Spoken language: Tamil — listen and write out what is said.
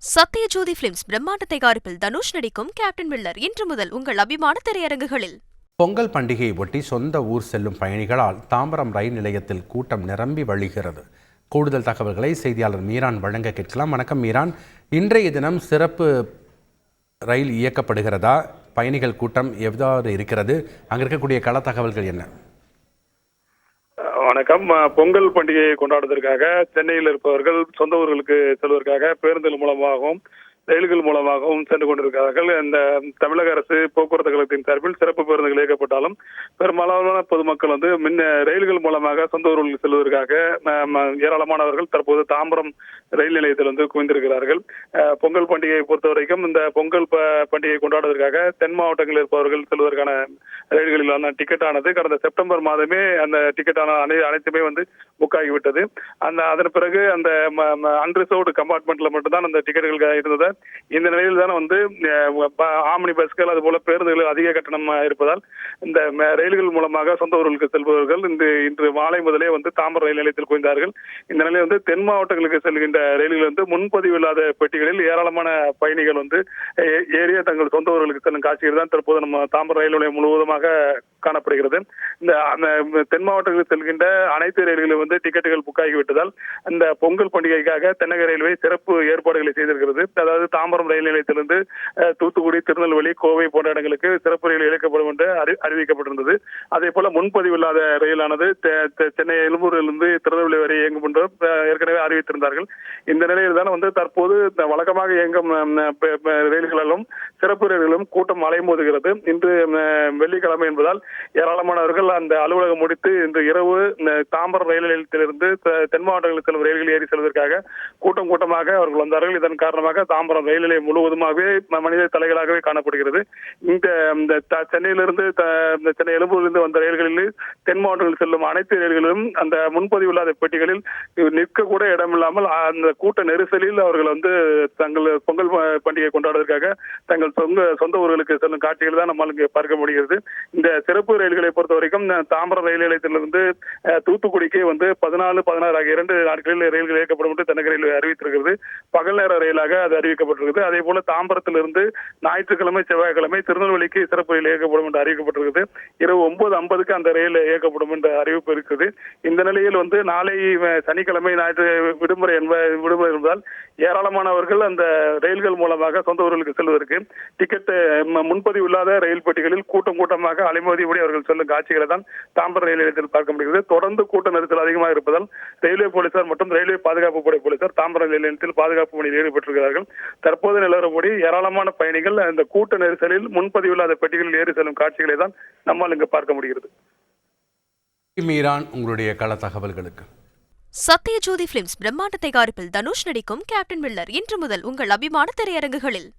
சத்யஜோதி பிலிம்ஸ் பிரம்மாண்ட தயாரிப்பில் தனுஷ் நடிக்கும் கேப்டன் மில்லர் இன்று முதல் உங்கள் அபிமான திரையரங்குகளில். பொங்கல் பண்டிகையை ஒட்டி சொந்த ஊர் செல்லும் பயணிகளால் தாம்பரம் ரயில் நிலையத்தில் கூட்டம் நிரம்பி வழிகிறது. கூடுதல் தகவல்களை செய்தியாளர் மீரான் வழங்க கேட்கலாம். வணக்கம் மீரான், இன்றைய தினம் சிறப்பு ரயில் இயக்கப்படுகிறதா? பயணிகள் கூட்டம் எவ்வாறு இருக்கிறது? அங்கே இருக்கக்கூடிய கள தகவல்கள் என்ன? வணக்கம். பொங்கல் பண்டிகையை கொண்டாடுவதற்காக சென்னையில் இருப்பவர்கள் சொந்த ஊர்களுக்கு செல்வதற்காக பேருந்துகள் மூலமாகவும் ரயில்கள் மூலமாகவும் சென்று கொண்டிருக்கிறார்கள். இந்த தமிழக அரசு போக்குவரத்து கழகத்தின் சார்பில் சிறப்பு பேருந்துகள் இயக்கப்பட்டாலும் பெரும்பாலான பொதுமக்கள் ரயில்கள் மூலமாக சொந்த ஊர்களுக்கு செல்வதற்காக ஏராளமானவர்கள் தற்போது தாம்பரம் ரயில் நிலையத்தில் குவிந்திருக்கிறார்கள். பொங்கல் பண்டிகையை பொறுத்த வரைக்கும் இந்த பொங்கல் பண்டிகையை கொண்டாடுவதற்காக தென் மாவட்டங்களில் இருப்பவர்கள் செல்வதற்கான ரயில்களிலான டிக்கெட் ஆனது கடந்த செப்டம்பர் மாதமே அந்த டிக்கெட்டான அனைத்துமே புக் ஆகிவிட்டது. அதன் பிறகு அந்த அன்ரிசர்வ்டு கம்பார்ட்மெண்ட்ல மட்டும்தான் அந்த டிக்கெட்டுகள் இருந்தது. இந்த நிலையில் தான் ஆம்னி பஸ்கள் அதுபோல பேருந்துகள் அதிக கட்டணம் இருப்பதால் இந்த ரயில்கள் மூலமாக சொந்த ஊர்களுக்கு செல்பவர்கள் இன்று மாலை முதலே தாம்பரம் ரயில் நிலையத்தில் குவிந்தார்கள். இந்த நிலையில் தென் மாவட்டங்களுக்கு செல்கின்ற ரயில்கள் முன்பதிவு இல்லாத பெட்டிகளில் ஏராளமான பயணிகள் ஏறிய தங்கள் சொந்த ஊர்களுக்கு செல்லும் காட்சிகள் தான் தற்போது நம்ம தாம்பரம் ரயில் நிலையம் முழுவதுமாக காணப்படுகிறது. இந்த தென் மாவட்டங்களுக்கு செல்கின்ற அனைத்து ரயில்களும் டிக்கெட்டுகள் புக் ஆகிவிட்டதால் இந்த பொங்கல் பண்டிகைக்காக தென்னக ரயில்வே சிறப்பு ஏற்பாடுகளை செய்திருக்கிறது. அதாவது தாம்பரம் ரயில் நிலையத்திலிருந்து தூத்துக்குடி, திருநெல்வேலி, கோவை போன்ற இடங்களுக்கு சிறப்பு ரயில் இயக்கப்படும் என்று அறிவிக்கப்பட்டிருந்தது. அதே போல முன்பதிவு இல்லாத ரயிலானது சென்னை எழும்பூரிலிருந்து திருநெல்வேலி வரை இயங்கும் என்று ஏற்கனவே அறிவித்திருந்தார்கள். இந்த நிலையில் தான் தற்போது வழக்கமாக இயங்கும் ரயில்களிலும் சிறப்பு ரயில்களும் கூட்டம் அலைமோதுகிறது. இன்று வெள்ளிக்கிழமை என்பதால் ஏராளமானவர்கள் அந்த அலுவலகம் முடித்து இன்று இரவு தாம்பரம் ரயில் நிலையத்திலிருந்து தென் மாவட்டங்களுக்கு செல்லும் ரயில்கள் ஏறி செல்வதற்காக கூட்டமாக அவர்கள் வந்தார்கள். இதன் காரணமாக தாம்பரம் ரயில் நிலையம் முழுவதுமாகவே மனித தலைகளாகவே காணப்படுகிறது. இந்த சென்னையிலிருந்து சென்னை எழும்பூரிலிருந்து வந்த ரயில்களில் தென் மாவட்டங்களில் செல்லும் அனைத்து ரயில்களிலும் அந்த முன்பதிவு இல்லாத பெட்டிகளில் நிற்க கூட இடமில்லாமல் அந்த கூட்ட நெரிசலில் அவர்கள் தங்கள் பொங்கல் பண்டிகை கொண்டாடுவதற்காக தங்கள் சொந்த ஊர்களுக்கு செல்லும் காட்சிகள் தான் நம்மால் இங்கே பார்க்க முடிகிறது. இந்த சிறப்பு ரயில்களை பொறுத்த வரைக்கும் தாம்பரம் ரயில் நிலையத்திலிருந்து தூத்துக்குடிக்கு 14, 16 ஆகிய 2 நாட்களில் ரயில்கள் இயக்கப்படும் என்று தென்னக ரயில்வே அறிவித்திருக்கிறது. பகல் நேர ரயிலாக அது அறிவிக்கப்பட்டிருக்கிறது. அதே போல தாம்பரத்திலிருந்து ஞாயிற்றுக்கிழமை, செவ்வாய்க்கிழமை திருநெல்வேலிக்கு சிறப்பு ரயில் இயக்கப்படும் என்று அறிவிக்கப்பட்டிருக்கிறது. இரவு 9:50 அந்த ரயில் இயக்கப்படும் என்ற அறிவிப்பு இருக்குது. இந்த நிலையில் நாளை சனிக்கிழமை ஞாயிற்று விடுமுறை என்பதால் ஏராளமானவர்கள் அந்த ரயில்கள் மூலமாக சொந்த ஊர்களுக்கு செல்வதற்கு டிக்கெட் முன்பதிவு இல்லாத ரயில் பெட்டிகளில் கூட்டமாக அலைமோதியபடி அவர்கள் செல்லும் காட்சிகளை தான் தாம்பரம் ரயில் நிலையத்தில் பார்க்க முடிகிறது. தொடர்ந்து கூட்ட நெரிசல் அதிகமாக இருப்பதால் ரயில்வே போலீசார் மற்றும் ரயில்வே பாதுகாப்பு படை போலீசார் தாம்பரம் ரயில் நிலையத்தில் பாதுகாப்பு பணியில் ஈடுபட்டிருக்கிறார்கள். தற்போது நிலவரப்படி ஏராளமான பயணிகள் இந்த கூட்ட நெரிசலில் முன்பதிவு இல்லாத பெட்டிகளில் ஏறி செல்லும் காட்சிகளை தான் நம்மால் இங்கு பார்க்க முடிகிறது. மீரான், உங்களுடைய கள தகவல்களுக்கு. சத்யஜோதி பிலிம்ஸ் பிரம்மாண்ட தயாரிப்பில் தனுஷ் நடிக்கும் கேப்டன் மில்லர் இன்று முதல் உங்கள் அபிமான திரையரங்குகளில்.